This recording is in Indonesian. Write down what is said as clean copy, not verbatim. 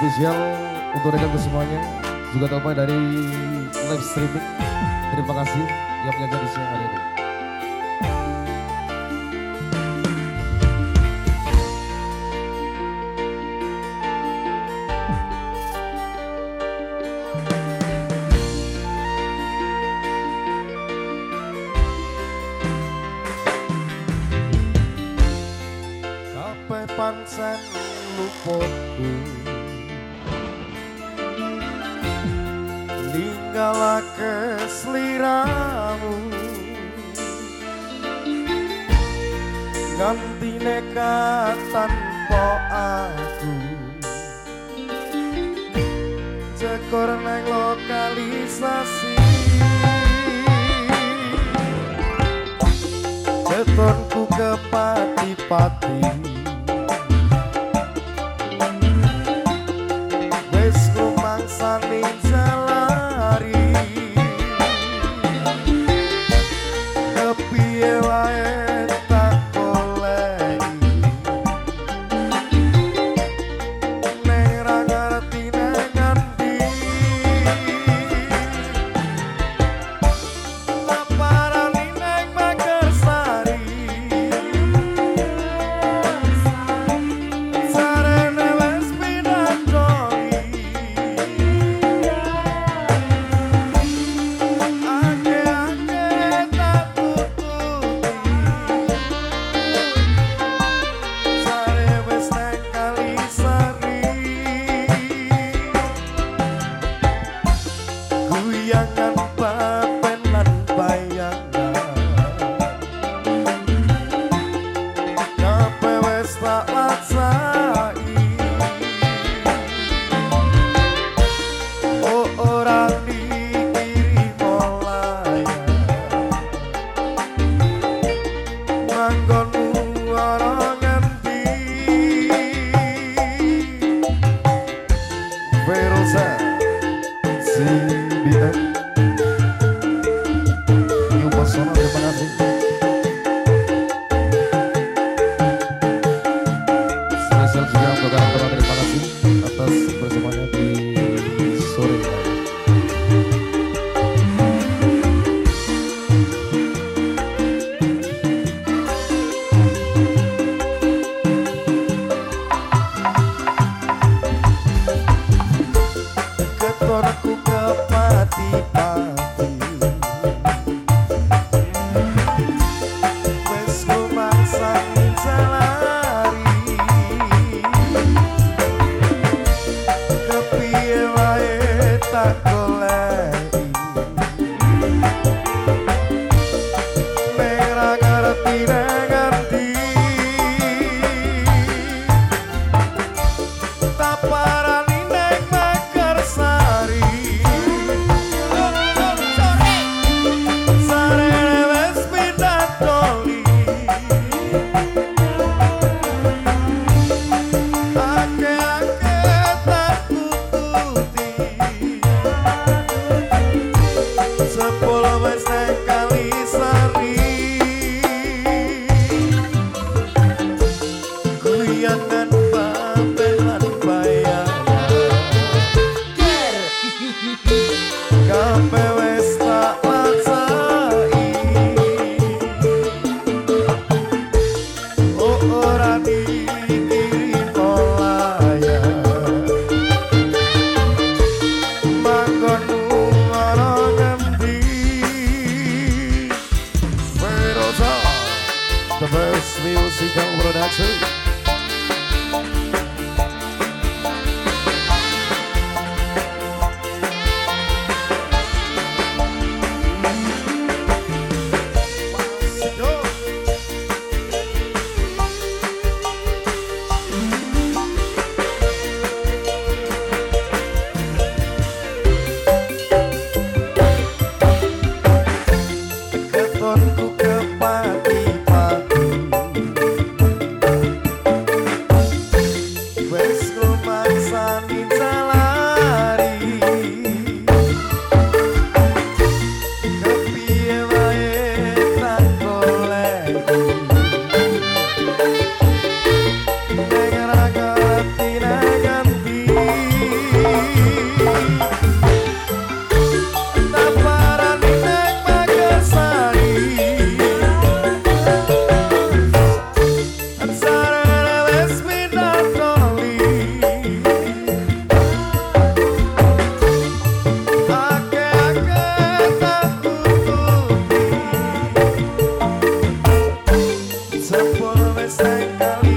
spesial untuk rekan semuanya, juga terutama dari live streaming. Terima kasih yang menjaga di siang hari ini. Kape pancen luputku ninggalake sliramu nganti nekat tanpa aku cekor nang lokalisasi cetonku ke pati-pati wis rumangsane jalari kepiye wae tak goleki nek ra ngerti nang ngendi laparani nang Magersari sarene wis pindah doli ake-ake tak tututi sare wis nang Kalisari guyangan papen lan bayangan kabeh wis tak laksai oh ora dikirim olayan manggonmu ora ngendi Verosa si bintang New Pesona, terima kasih spesial juga untuk kawan-kawan, terima kasih atas bersamanya di sore hari. Ketonku ke pati-pati wis rumangsang jalari kepiye wae tak goleki nek ra ngerti nang ngendi tak parani nang Magersari sarene wis pindah doli ake-ake tak tututi sepuluh wis nang Kalisari guyangan papen lan bayangan kabeh wis tak laksai oh ora dikirim olayan manggonmu ora ngendi Verosa the best musical production. Ketonku ke pati-pati selesai kali